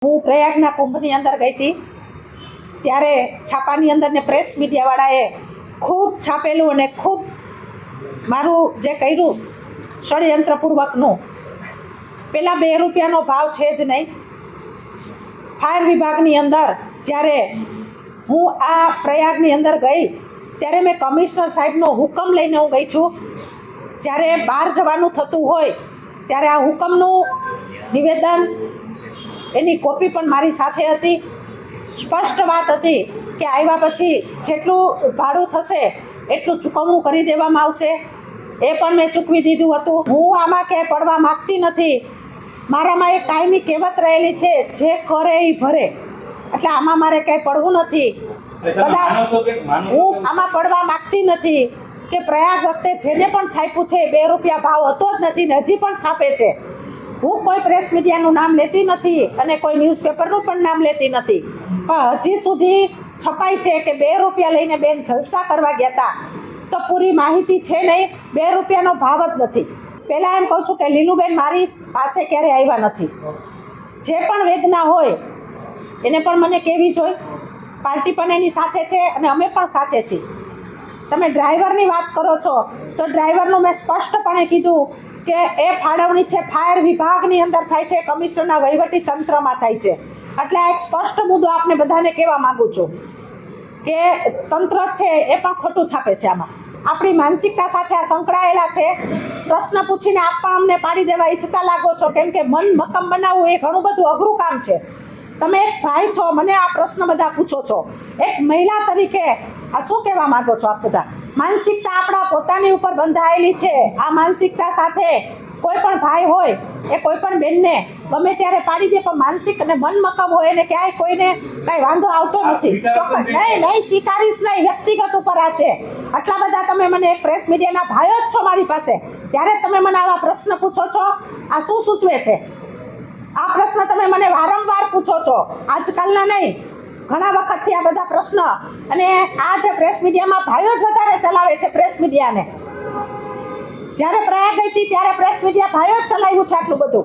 હું પ્રયાગના કુંભની અંદર ગઈ હતી ત્યારે છાપાની અંદર ને પ્રેસ મીડિયાવાળાએ ખૂબ છાપેલું અને ખૂબ મારું જે કર્યું ષડયંત્રપૂર્વકનું. પહેલાં ₹2 ભાવ છે જ નહીં. ફાયર વિભાગની અંદર જ્યારે હું આ પ્રયાગની અંદર ગઈ ત્યારે મેં કમિશનર સાહેબનો હુકમ લઈને હું ગઈ છું. જ્યારે બહાર જવાનું થતું હોય ત્યારે આ હુકમનું નિવેદન એની કોપી પણ મારી સાથે હતી. સ્પષ્ટ વાત હતી કે આવ્યા પછી જેટલું ભાડું થશે એટલું ચૂકવણું કરી દેવામાં આવશે. એ પણ મેં ચૂકવી દીધું હતું. હું આમાં ક્યાંય પડવા માગતી નથી. મારામાં એક કાયમી કહેવત રહેલી છે, જે કરે એ ભરે. એટલે આમાં મારે ક્યાંય પડવું નથી. કદાચ હું આમાં પડવા માગતી નથી કે પ્રયાગ વખતે જેને પણ છાપ્યું છે ₹2 ભાવ હતો જ નથી ને હજી પણ છાપે છે. હું કોઈ પ્રેસ મીડિયાનું નામ લેતી નથી અને કોઈ ન્યૂઝપેપરનું પણ નામ લેતી નથી, પણ હજી સુધી છપાય છે કે ₹2 લઈને બેન જલસા કરવા ગયા હતા. તો પૂરી માહિતી છે નહીં, ₹2નો ભાવ જ નથી. પહેલાં એમ કહું છું કે લીલુબેન મારી પાસે ક્યારેય આવ્યા નથી. જે પણ વેદના હોય એને પણ મને કહેવી જોઈએ. પાર્ટી પણ એની સાથે છે અને અમે પણ સાથે છીએ. તમે ડ્રાઈવરની વાત કરો છો તો ડ્રાઈવરનું મેં સ્પષ્ટપણે કીધું કે એ ફાળવણી છે ફાયર વિભાગની અંદર થાય છે, કમિશનરના વહીવટી તંત્રમાં થાય છે. એટલે આ એક સ્પષ્ટ મુદ્દો આપને બધાને કહેવા માગું છું કે તંત્ર છે એ પણ ખોટું છાપે છે. આમાં આપણી માનસિકતા સાથે આ સંકળાયેલા છે. પ્રશ્ન પૂછીને આપ પણ અમને પાડી દેવા ઈચ્છતા લાગો છો, કેમ કે મન મક્કમ બનાવવું એ ઘણું બધું અઘરું કામ છે. તમે એક ભાઈ છો, મને આ પ્રશ્ન બધા પૂછો છો. એક મહિલા તરીકે આ શું કહેવા માગો છો આપ બધા? માનસિકતા આપણા પોતાની ઉપર બંધાયેલી છે. આ માનસિકતા સાથે કોઈ પણ ભાઈ હોય એ કોઈ પણ બેનને ગમે ત્યારે પાડી દે, પણ માનસિક અને મન મક્કમ હોય એને ક્યાંય કોઈને કાંઈ વાંધો આવતો નથી. ચોક્કસ નહીં સ્વીકારીશ નહીં. વ્યક્તિગત ઉપર આ છે. આટલા બધા તમે મને એક પ્રેસ મીડિયાના ભાઈઓ જ છો મારી પાસે, ત્યારે તમે મને આવા પ્રશ્ન પૂછો છો. આ શું સૂચવે છે? આ પ્રશ્ન તમે મને વારંવાર પૂછો છો, આજકાલના નહીં, ઘણા વખતથી આ બધા પ્રશ્ન. અને આ જે પ્રેસ મીડિયામાં ભાઈઓ જ વધારે ચલાવે છે પ્રેસ મીડિયાને. જ્યારે પ્રયાગ ગઈ હતી ત્યારે પ્રેસ મીડિયા ભાઈઓ જ ચલાવ્યું છે આટલું બધું.